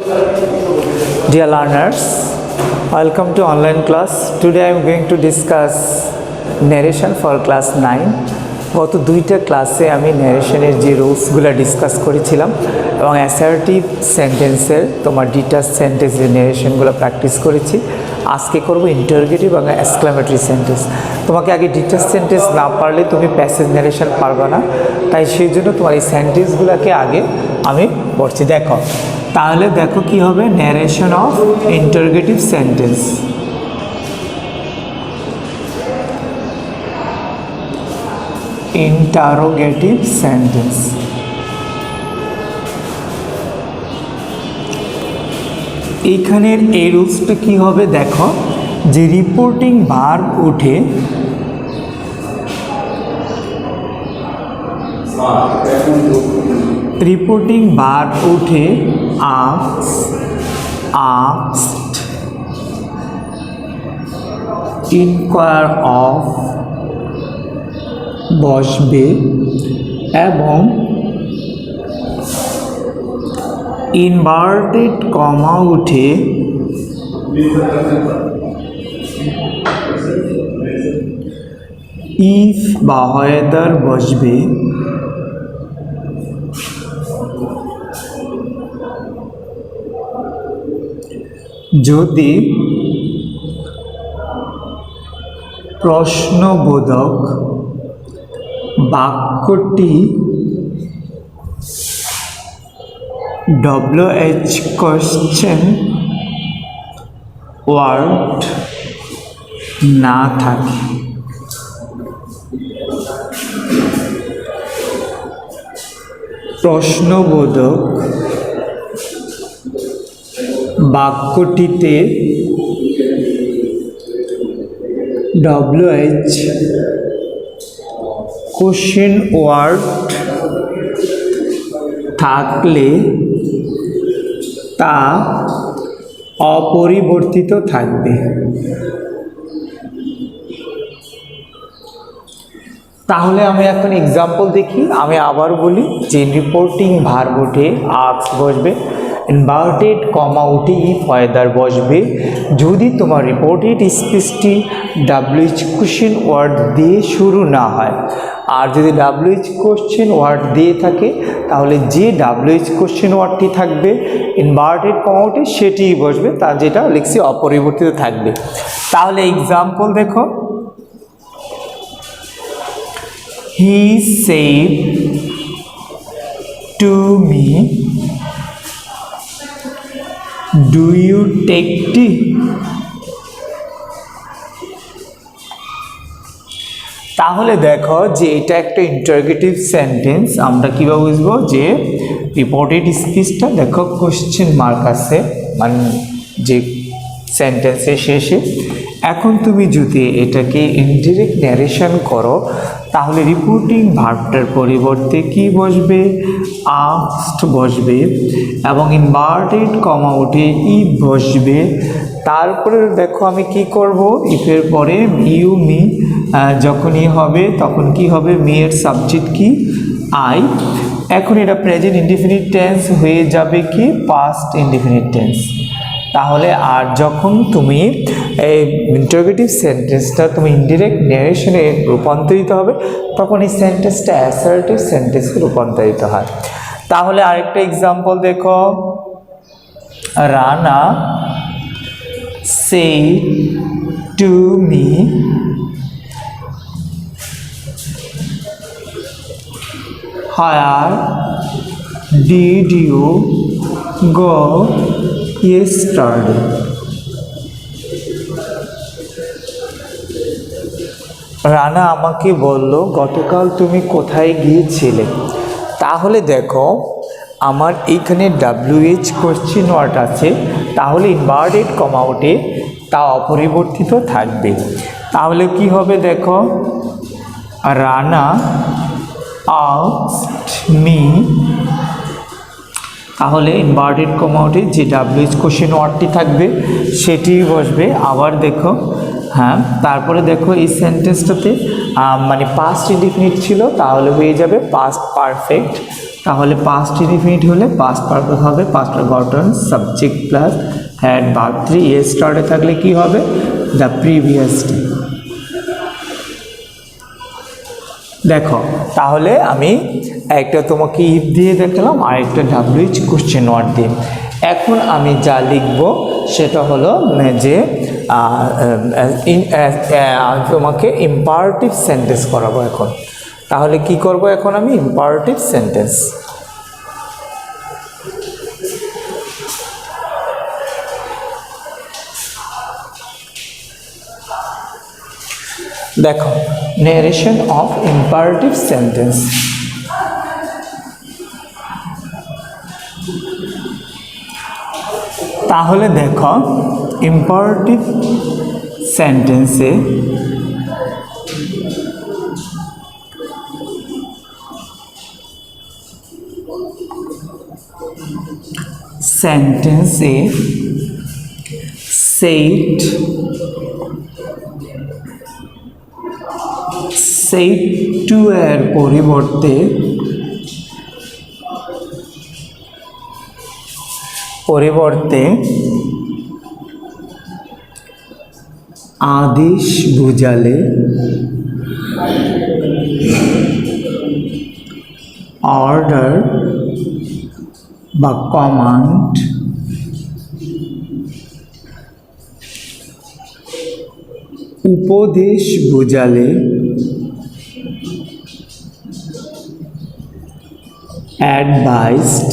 Dear learners, welcome to online class. Today I am going to discuss narration for class 9. গত দুইটা ক্লাসে আমি ন্যারেশনের যে রুলসগুলো ডিসকাস করেছিলাম এবং অ্যাসার্টিভ সেন্টেন্সের তোমার ডিটাচ সেন্টেন্সের ন্যারেশনগুলো প্র্যাকটিস করেছি। আজকে করব ইন্টারোগেটিভ এবং এক্সক্লামেটরি সেন্টেন্স। তোমাকে আগে ডিটাচ সেন্টেন্স না পারলে তুমি প্যাসেজ ন্যারেশন পারবে না, তাই সেই জন্য তোমার এই সেন্টেন্সগুলোকে আগে আমি পড়ছি। দেখো তাহলে দেখো কি হবে, narration of interrogative sentence. Interrogative sentence এইখানের এই রুলসটা কি হবে, দেখো যে রিপোর্টিং ভার্ব উঠে asked, inquire of বসবে এবং ইনভার্টেড কমা উঠে ইফ বা হয়দার বসবে যদি প্রশ্নবোধক বাক্যটি WH কোশ্চেন ওয়ার্ড না থাকে। প্রশ্নবোধক বাক্যটিতে WH কোশ্চেন ওয়ার্ড থাকলে তা অপরিবর্তিত থাকবে। তাহলে আমি এখন এক্সাম্পল দেখি। আমি আবার বলি যে রিপোর্টিং ভার্ব উঠে আস্ক বসবে, ইনভার্টেড কমা উঠে ইফ হয়দার বসবে যদি তোমার রিপোর্টেড স্পিচটি WH কোশ্চেন ওয়ার্ড দিয়ে শুরু না হয়। আর যদি WH কোশ্চেন ওয়ার্ড দিয়ে থাকে তাহলে যে WH কোশ্চেন ওয়ার্ডটি থাকবে ইনভার্টেড কমা উঠে সেটিই বসবে, তার যেটা লিখছি অপরিবর্তিত থাকবে। তাহলে এক্সাম্পল দেখো, He said to me, do you take tea? তাহলে দেখো যে এটা একটা ইন্টারোগেটিভ সেন্টেন্স। আমরা কীভাবে বুঝবো যে রিপোর্টেড স্পিচটা দেখো কোশ্চেন মার্ক আছে, মানে যে সেন্টেন্সের শেষে। এখন তুমি যদি এটাকে ইনডিরেক্ট ন্যারেশন করো তাহলে রিপোর্টিং ভার্বটার পরিবর্তে কি বসবে, আস্কড বসবে এবং ইনভার্টেড কমা উঠে ইফ বসবে। তারপরে দেখো আমি কি করব, ইফের পরে ইউ মি যখনই হবে তখন কি হবে, মি এর সাবজেক্ট কি আই। এখন এটা প্রেজেন্ট ইনডিফিনিট টেন্স হয়ে যাবে কি পাস্ট ইনডিফিনিট টেন্স। তাহলে আর যখন তুমি এই ইন্টারোগেটিভ সেন্টেন্সটা তুমি ইনডিরেক্ট ন্যারেশনে রূপান্তরিত হবে তখন এই সেন্টেন্সটা অ্যাসার্টিভ সেন্টেন্সে রূপান্তরিত হয়। তাহলে আরেকটা এক্সাম্পল দেখো, Rana said to me, where did you go yesterday? Rana আমাকে বলল গতকাল তুমি কোথায় গিয়েছিলে। তাহলে দেখো আমার এইখানে WH কোশ্চেন ওয়ার্ড আছে, তাহলে ইনভার্টেড কমা উঠে তা অপরিবর্তিত থাকবে। তাহলে কি হবে দেখো, রানা asked me, তাহলে ইনভার্টেড কমা উঠে যে WH কোশ্চেন ওয়ার্ডটি থাকবে সেটি বসবে। আবার দেখো হ্যাঁ, তারপরে দেখো এই সেন্টেন্সটাতে মানে পাস্ট ইনডিফিনিট ছিল, তাহলে হয়ে যাবে পাস্ট পারফেক্ট। তাহলে পাস্ট ইনডিফিনিট হলে পাস্ট পারফেক্ট হবে পাস্ট গটন সাবজেক্ট প্লাস হ্যাড ভার্ব 3 এ স্টার্টে থাকলে কি হবে দ্য প্রিভিয়াস ডে। দেখো তাহলে আমি একটা তোমাকে ইফ দিয়ে দেখলাম আর একটা ডাব্লিউএইচ কোশ্চেন ওয়ার্ড দিয়ে। এখন আমি যা লিখব সেটা হলো যে তোমাকে ইম্পারেটিভ সেন্টেন্স করাবো এখন। তাহলে কি করব এখন আমি ইম্পারেটিভ সেন্টেন্স। দেখো narration of imperative sentence। তাহলে দেখো ইম্পারেটিভ সেন্টেন্সে said to এর পরিবর্তে আদেশ বুঝালে অর্ডার বা কমান্ড উপদেশ বুঝালে অ্যাডভাইসড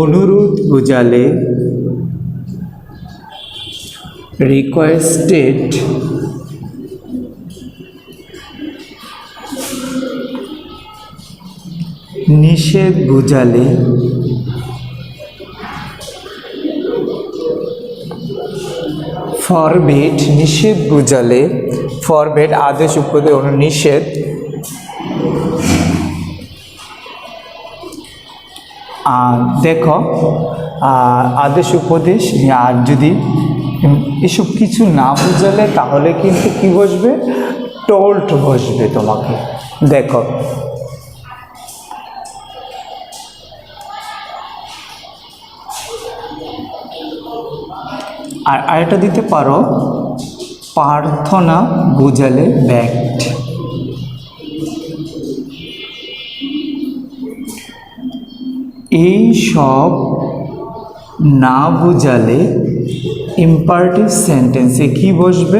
অনুরোধ বুঝালে রিকোয়েস্টেড নিষেধ বুঝালে ফরবিড নিষেধ বুঝালে ফরবিড আদেশ উপদেশ নিষেধ দেখো আদেশ উপদেশ আর যদি এসব কিছু না বুঝালে তাহলে কিন্তু কি বসবে টোল্ড বসবে তোমাকে। দেখো আর আরেকটা দিতে পারো প্রার্থনা বুঝালে ব্যাক্ট। এই সব না বুঝালে ইম্পারেটিভ সেন্টেন্সে কি বসবে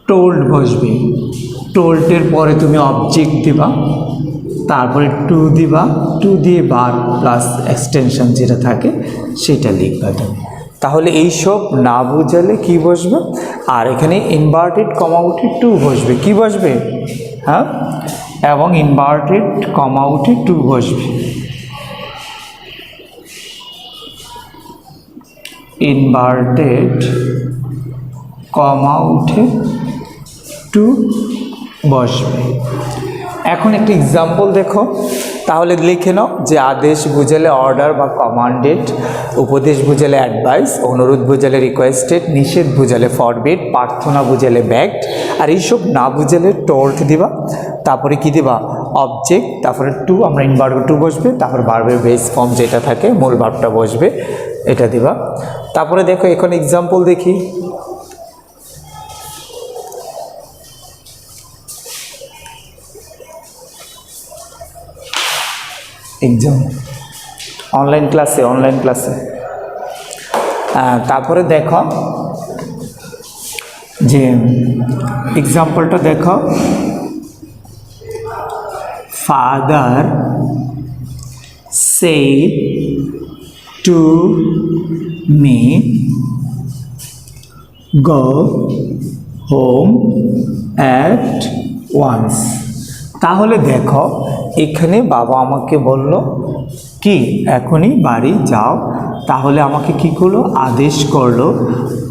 টোল্ড বসবে। টোল্ডের পরে তুমি অবজেক্ট দিবা, তারপরে টু দিবা, টু দিয়ে বার প্লাস এক্সটেনশন যেটা থাকে সেটা লিখবা তুমি। তাহলে এইসব না বুঝালে কি বসবে, আর এখানে ইনভার্টেড কমাউটেড টু বসবে, কি বসবে হ্যাঁ, এবং ইনভার্টেড কমাউটেড টু বসবে। ইনভার্টেড কমাউটেড টু বসবে। এখন একটা এক্সাম্পল দেখো, তাহলে লিখে নাও যে আদেশ বুঝালে অর্ডার বা কমান্ডেড, উপদেশ বুঝালে অ্যাডভাইস, অনুরোধ বুঝালে রিকোয়েস্টেড, নিষেধ বুঝালে ফরবিড, প্রার্থনা বুঝালে ব্যাক্ট, আর এইসব না বুঝালে টোল্ড দিবা। তারপরে কি দিবা অবজেক্ট, তারপরে টু, আমরা ইনভার্ব টু বসবে, তারপর ভার্বের বেস ফর্ম যেটা থাকে মূল ভার্বটা বসবে, এটা দিবা। তারপরে দেখো এখন এক্সাম্পল দেখি। এক্সাম অনলাইন ক্লাসে তারপরে দেখো যে এক্সাম্পলটা দেখো, father said to me go home at once। তাহলে দেখো এখানে বাবা আমাকে বলল কি এখনই বাড়ি যাও, তাহলে আমাকে কি করলো আদেশ করলো।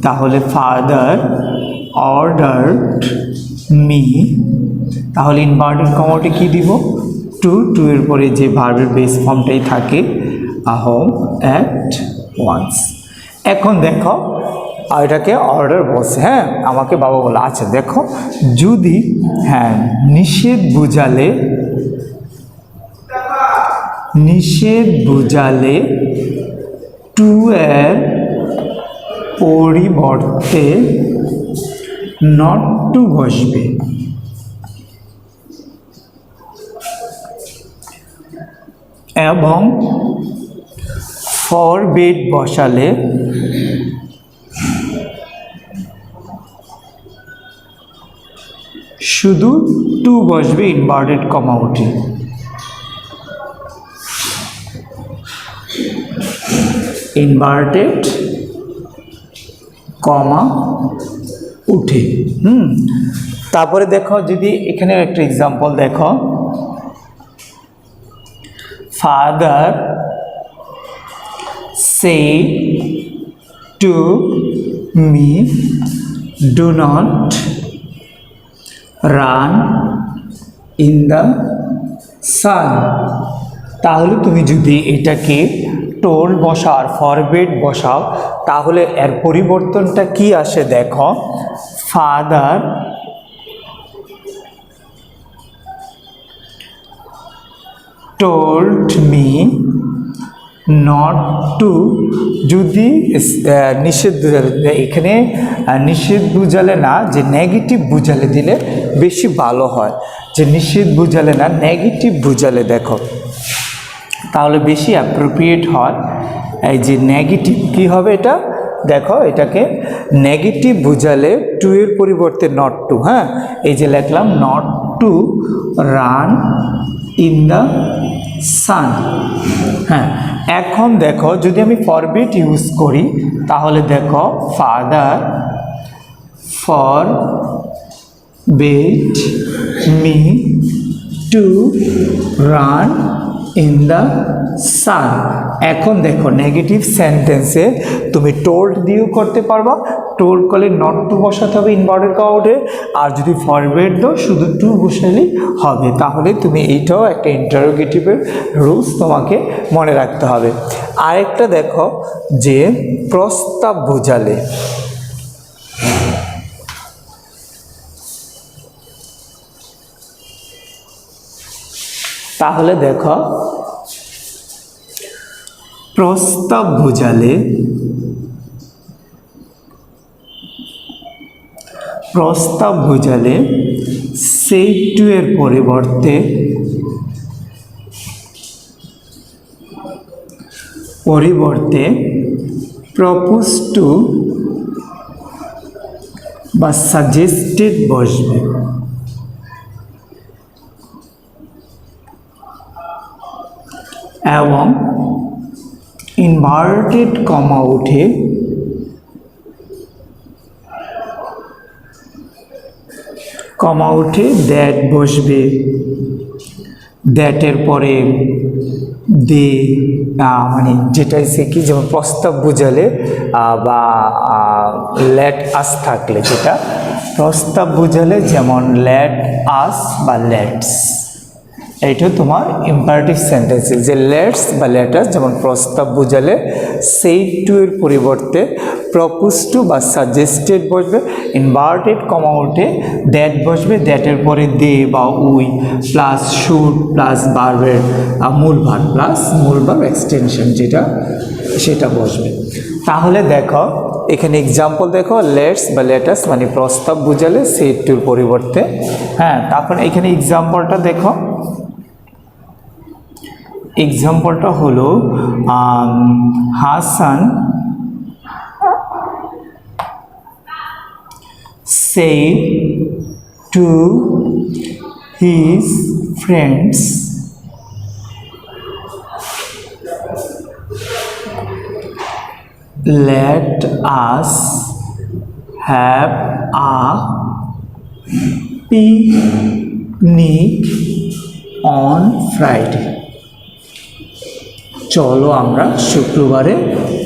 তাহলে ফাদার অর্ডারড মি, তাহলে ইনভার্টেড কমাতে কি দিব টু, টু এর পরে যে ভার্বের বেস ফর্মটাই থাকে হোম অ্যাট ওয়ান্স। এখন দেখো আর এটাকে অর্ডার বলছে, হ্যাঁ আমাকে বাবা বলে। আচ্ছা দেখো, যদি হ্যাঁ নিষেধ বুঝালে টু এর পরিবর্তে নট টু বসবে, এবং ফরবিড বসালে শুধু টু বসবে ইনভার্টেড কমা উঠে। ইনভার্টেড কমা উঠে। তারপরে দেখো, যদি এখানে একটা এক্সাম্পল দেখো, father say to me, do not run in the sun। তাহলে তুমি যদি এটাকে টোল বসাও আর ফরবিড বসাও, তাহলে এর পরিবর্তনটা কি আসে দেখো, father told me not to। যদি নিষেধ বুঝালে, এখানে নিষেধ বুঝালে না, যে নেগেটিভ বুঝালে দিলে বেশি ভালো হয়, যে নিষেধ বুঝালে না নেগেটিভ বুঝালে দেখো তাহলে বেশি অ্যাপ্রোপ্রিয়েট হয়। এই যে নেগেটিভ কি হবে, এটা দেখো, এটাকে নেগেটিভ বুঝালে টু এর পরিবর্তে নট টু, হ্যাঁ এই যে লিখলাম not to run in the sun. হ্যাঁ এখন দেখো, যদি আমি ফরবিড ইউজ করি তাহলে দেখো, father forbid me to run in the sun. এখন দেখো, নেগেটিভ সেন্টেন্সে তুমি টোল্ড দিয়েও করতে পারবা, টোল্ড করলে নট টু বসাতে হবে ইনভার্টেড কমা উঠে, আর যদি ফরবিড দাও শুধু টু বসালেই হবে। তাহলে তুমি এইটাও একটা ইন্টারোগেটিভের রুলস তোমাকে মনে রাখতে হবে। আরেকটা দেখো, যে প্রস্তাব বোঝালে, তাহলে দেখো প্রস্তাব বোঝালে, সেই টু এর পরিবর্তে প্রপোজ টু বা সাজেস্টেড বসবে। এবং ইনভার্টেড কমা উঠে দ্যাট বসবে, দ্যাটের পরে দে, মানে যেটা এসে কি, যেমন প্রস্তাব বুঝালে বা লেট আস থাকলে, যেটা প্রস্তাব বুঝালে যেমন লেট আস বা লেটস, এইটা তোমার ইম্পারেটিভ সেন্টেন্সে, যে লেটস বা লেটাস, যেমন প্রস্তাব বুঝালে সেই টু এর পরিবর্তে প্রপোজ টু বা সাজেস্টেড বসবে, ইনভার্টেড কমা উঠে দ্যাট বসবে, দ্যাটের পরে দে বা উই প্লাস শুড প্লাস ভার্বের মূল ভার্ব প্লাস মূল ভার্ব এক্সটেনশন যেটা, সেটা বসবে। তাহলে দেখো এখানে এক্সাম্পল দেখো, লেটস বা লেটাস মানে প্রস্তাব বুঝালে সেই টুর পরিবর্তে। হ্যাঁ, তারপর এখানে এক্সাম্পলটা দেখো, এক্সাম্পলটা হলো Hasan said to his friends, let us have a picnic on Friday। চলো আমরা শুক্রবারে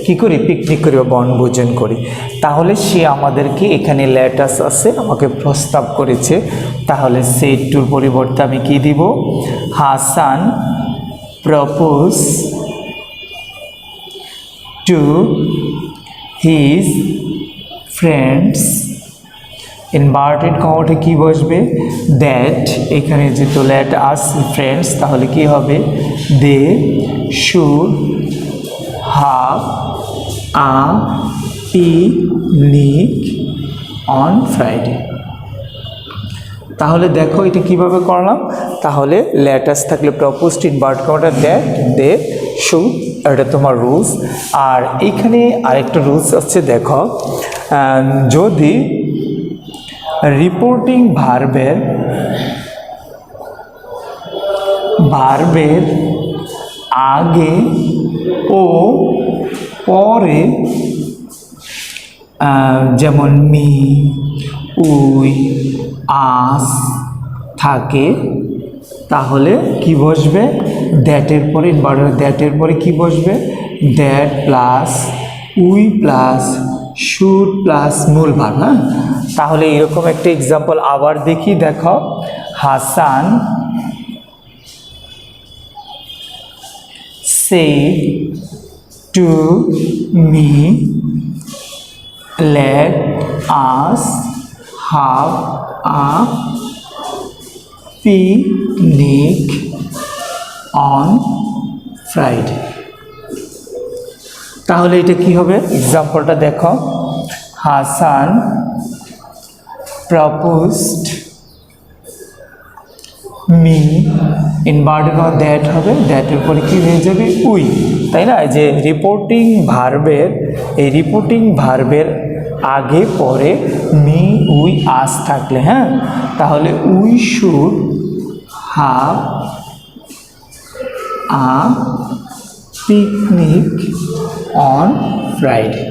কি করি, পিকনিক করি বা বনভোজন করি। তাহলে সে আমাদেরকে, এখানে লেটাস আছে, আমাকে প্রস্তাব করেছে, তাহলে সেই টুর পরিবর্তে আমি কি দিব, Hasan propose to his friends, inverted কমাতে কি বসবে, দ্যাট, এখানে যেহেতু লেট আস ফ্রেন্ডস তাহলে কি হবে, they should have a picnic on Friday. তাহলে দেখো এটা কিভাবে করলাম, তাহলে লেটাস থাকলে প্রপোজড ইনভার্ট কমাটা দ্যাট, দে শুড, এটা তোমার রুলস। আর এইখানে আরেকটা রুলস আছে, দেখো যদি রিপোর্টিং ভার্বের আগে ও পরে যেমন মি, উই, আস থাকে, তাহলে কি বসবে, দ্যাটের পরে, দ্যাটের পরে কি বসবে, that plus we plus should plus মূল ভার্ব। হ্যাঁ, তাহলে এরকম একটা এক্সাম্পল আবার দেখি, দেখো, Hasan said to me, let us have a picnic on Friday। তাহলে এটা কি হবে, এক্সাম্পলটা দেখো, Hasan proposed me, inverted comma that হবে, দ্যাটের পরে কি হয়ে যাবে, উই, তাই না? যে রিপোর্টিং ভার্বের আগে পরে মি, উই, আস থাকলে, হ্যাঁ, তাহলে we should have a picnic on Friday.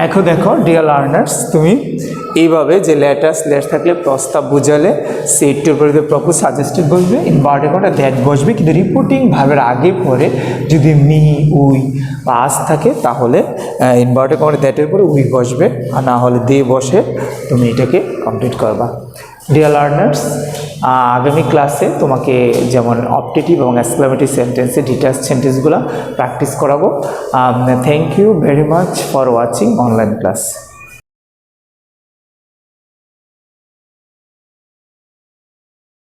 এখন দেখো ডিয়ার লার্নার্স, তুমি এইভাবে যে লেটাস থাকলে প্রস্তাব বুঝালে সেটটির পরে প্রপোজ সাজেস্টেড বসবে, ইনভার্টেড কমাটা দ্যাট বসবে, কিন্তু রিপোর্টিং ভার্বের আগে পরে যদি মি, উই বা আস থাকে তাহলে ইনভার্টেড কমাটা দ্যাটের পরে উই বসবে, আর না হলে দে বসে তুমি এটাকে কমপ্লিট করবা। ডিয়ার লার্নার্স, আগামী ক্লাসে তোমাকে যেমন অপটেটিভ এবং এক্সক্লেমেটিভ সেন্টেন্সে ডিটেলস সেন্টেন্সগুলো প্র্যাকটিস করাবো। Thank you very much for watching online class.